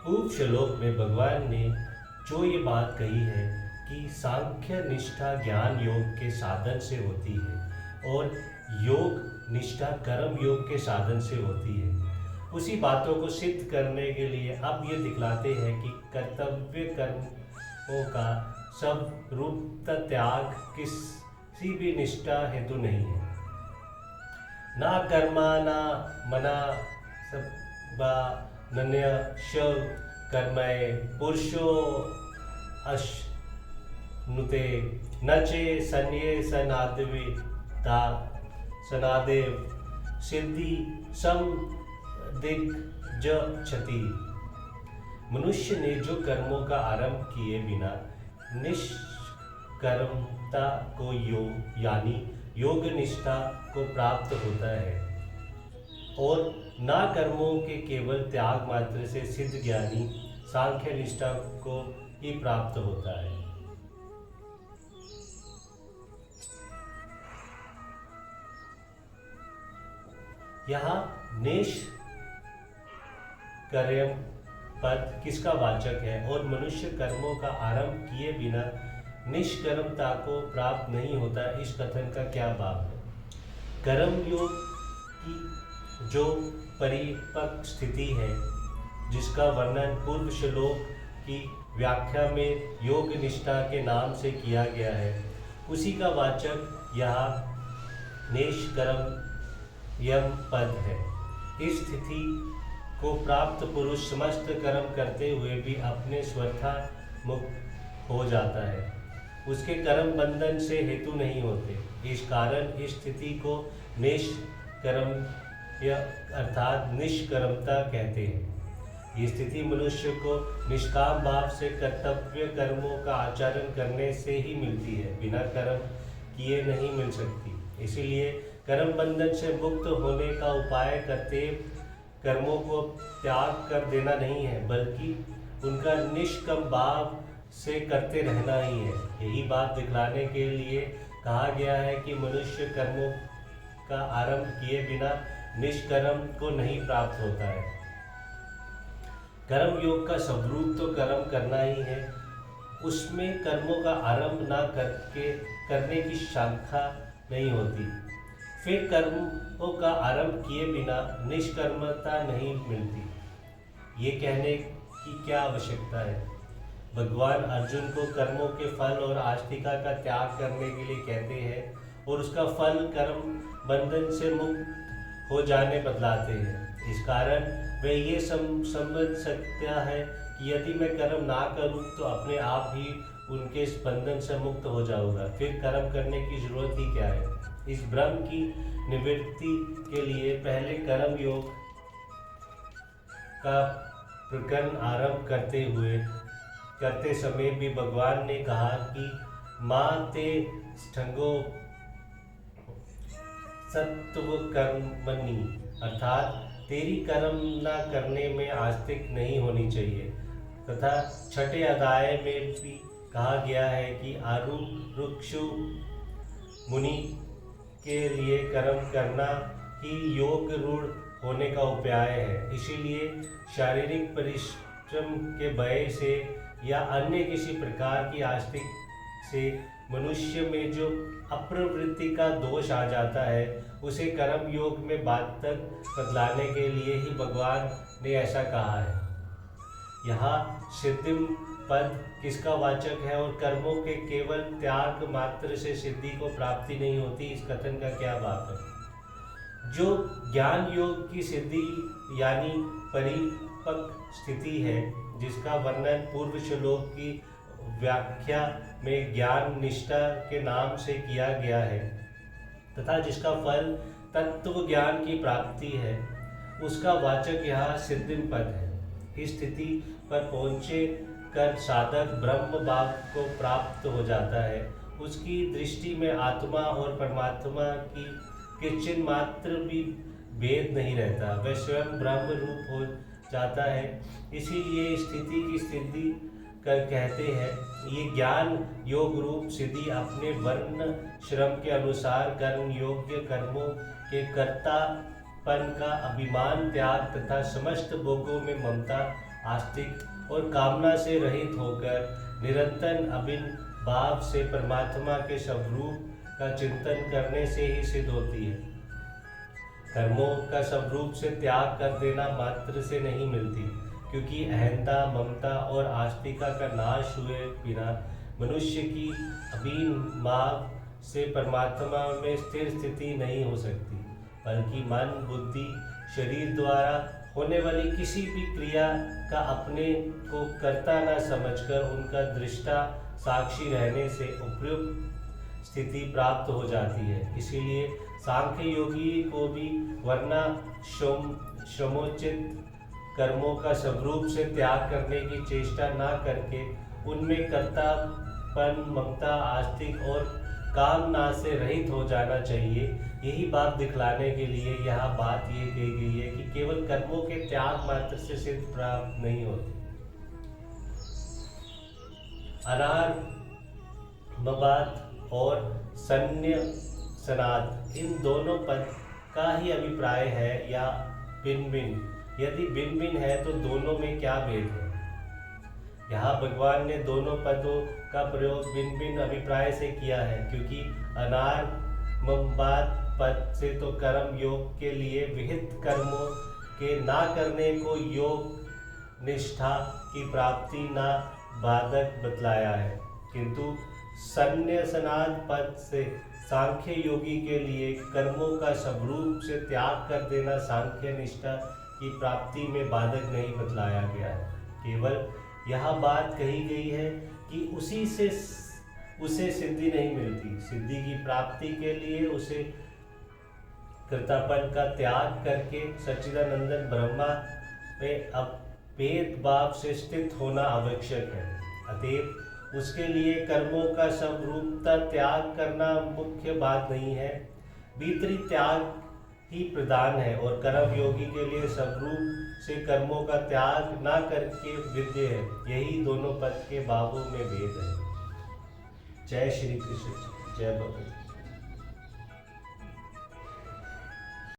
पूर्व श्लोक में भगवान ने जो ये बात कही है कि सांख्य निष्ठा ज्ञान योग के साधन से होती है और योग निष्ठा कर्म योग के साधन से होती है, उसी बातों को सिद्ध करने के लिए अब ये दिखलाते हैं कि कर्तव्य कर्मों का सब रूप त्याग किसी भी निष्ठा हेतु नहीं है। ना कर्मा ना मना सबा नन्य श कर्मय पुरुषो अश्नुते न चे सन्ये सनादविता सनादेव सिद्धि सम दिग्गच्छति। मनुष्य ने जो कर्मों का आरंभ किए बिना निष्कर्मता को योग यानी योग निष्ठा को प्राप्त होता है और ना कर्मों के केवल त्याग मात्र से सिद्ध ज्ञानी सांख्य निष्ठा को ही प्राप्त होता है। यहाँ निष्कर्म पद किसका वाचक है और मनुष्य कर्मों का आरंभ किए बिना निष्कर्मता को प्राप्त नहीं होता, इस कथन का क्या भाव है? कर्म योग की जो परिपक्व स्थिति है जिसका वर्णन पूर्व श्लोक की व्याख्या में योग निष्ठा के नाम से किया गया है, उसी का वाचक यहाँ निष्कर्म यम पद है। इस स्थिति को प्राप्त पुरुष समस्त कर्म करते हुए भी अपने स्वतः मुक्त हो जाता है, उसके कर्म बंधन से हेतु नहीं होते। इस कारण इस स्थिति को निष्कर्म अर्थात निष्कर्मता कहते हैं। ये स्थिति मनुष्य को निष्काम भाव से कर्तव्य कर्मों का आचरण करने से ही मिलती है, बिना कर्म किए नहीं मिल सकती। इसीलिए कर्म बंधन से मुक्त होने का उपाय कर्तव्य कर्मों को त्याग कर देना नहीं है, बल्कि उनका निष्काम भाव से करते रहना ही है। यही बात दिखलाने के लिए कहा गया है कि मनुष्य कर्मों का आरंभ किए बिना निष्कर्म को नहीं प्राप्त होता है। कर्म योग का स्वरूप तो कर्म करना ही है, उसमें कर्मों का आरंभ ना करने की शाखा नहीं होती। फिर कर्मों का आरंभ किए बिना निष्कर्मता नहीं मिलती। ये कहने की क्या आवश्यकता है? भगवान अर्जुन को कर्मों के फल और आस्तिका का त्याग करने के लिए कहते हैं और उसका फल कर्म बंधन से मुक्त हो जाने बतलाते हैं। इस कारण वे ये समझ सकता है कि यदि मैं कर्म ना करूं तो अपने आप ही उनके इस बंधन से मुक्त हो जाऊंगा, फिर कर्म करने की जरूरत ही क्या है। इस भ्रम की निवृत्ति के लिए पहले कर्म योग का प्रकरण आरंभ करते समय भी भगवान ने कहा कि मां ते स्थंगो सत्व कर्मणि अर्थात तेरी कर्म न करने में आस्तिक नहीं होनी चाहिए। तथा छठे अध्याय में भी कहा गया है कि आरुरुक्षु मुनि के लिए कर्म करना ही योग रूढ़ होने का उपाय है। इसीलिए शारीरिक परिश्रम के भय से या अन्य किसी प्रकार की आस्तिक से मनुष्य में जो अप्रवृत्ति का दोष आ जाता है, उसे कर्म योग में बाधक बतलाने के लिए ही भगवान ने ऐसा कहा है। यहाँ सिद्धिम पद किसका वाचक है और कर्मों के केवल त्याग मात्र से सिद्धि को प्राप्ति नहीं होती, इस कथन का क्या भाव है? जो ज्ञान योग की सिद्धि यानी परिपक्व स्थिति है, जिसका वर्णन पूर्व श्लोक की व्याख्या में ज्ञान निष्ठा के नाम से किया गया है तथा जिसका फल तत्व ज्ञान की प्राप्ति है, उसका वाचक यहाँ सिद्धिम पद है। इस स्थिति पर पहुँचे कर साधक ब्रह्म भाव को प्राप्त हो जाता है। उसकी दृष्टि में आत्मा और परमात्मा की किंचन मात्र भी भेद नहीं रहता, वह स्वयं ब्रह्म रूप हो जाता है। इसीलिए स्थिति की सिद्धि कर कहते हैं। ये ज्ञान योग रूप सिद्धि अपने वर्ण श्रम के अनुसार कर्म योग्य कर्मों के कर्ता पन का अभिमान त्याग तथा समस्त भोगों में ममता आस्तिक और कामना से रहित होकर निरंतर अभिन्न भाव से परमात्मा के स्वरूप का चिंतन करने से ही सिद्ध होती है। कर्मों का स्वरूप से त्याग कर देना मात्र से नहीं मिलती, क्योंकि अहंता, ममता और आस्तिका का नाश हुए बिना मनुष्य की अभिन्न भाव से परमात्मा में स्थिर स्थिति नहीं हो सकती, बल्कि मन, बुद्धि, शरीर द्वारा होने वाली किसी भी क्रिया का अपने को कर्ता न समझकर उनका दृष्टा साक्षी रहने से उपयुक्त स्थिति प्राप्त हो जाती है। इसीलिए सांख्य योगी को भी वरना श्रमोचित कर्मों का स्वरूप से त्याग करने की चेष्टा न करके उनमें कर्तापन, ममता, आस्तिक और कामना से रहित हो जाना चाहिए। यही बात दिखलाने के लिए यह बात ये कही गई है कि केवल कर्मों के त्याग मात्र से सिद्ध प्राप्त नहीं होती। अनार, मबाद और सन्य सनाद इन दोनों पद का ही अभिप्राय है या भिन्न भिन्न? यदि भिन्न भिन्न है तो दोनों में क्या भेद है? यहाँ भगवान ने दोनों पदों का प्रयोग भिन्न भिन्न अभिप्राय से किया है, क्योंकि अनार मबाद पद से तो कर्म योग के लिए विहित कर्मों के ना करने को योग निष्ठा की प्राप्ति ना बाधक बतलाया है, किंतु संन्यासनाद पद से सांख्य योगी के लिए कर्मों का स्वरूप से त्याग कर देना सांख्य निष्ठा की प्राप्ति में बाधक नहीं बतलाया गया है। केवल यह बात कही गई है कि उसी से उसे सिद्धि नहीं मिलती। सिद्धि की प्राप्ति के लिए उसे कर्तापन का त्याग करके सच्चिदानंदन ब्रह्मा में अभेद भाव से स्थित होना आवश्यक है। अतएव उसके लिए कर्मों का समरूपता त्याग करना मुख्य बात नहीं है, भीतरी त्याग ही प्रधान है। और कर्म योगी के लिए समरूप से कर्मों का त्याग ना करके विद्य है। यही दोनों पद के भावों में भेद है। जय श्री कृष्ण, जय भगवत।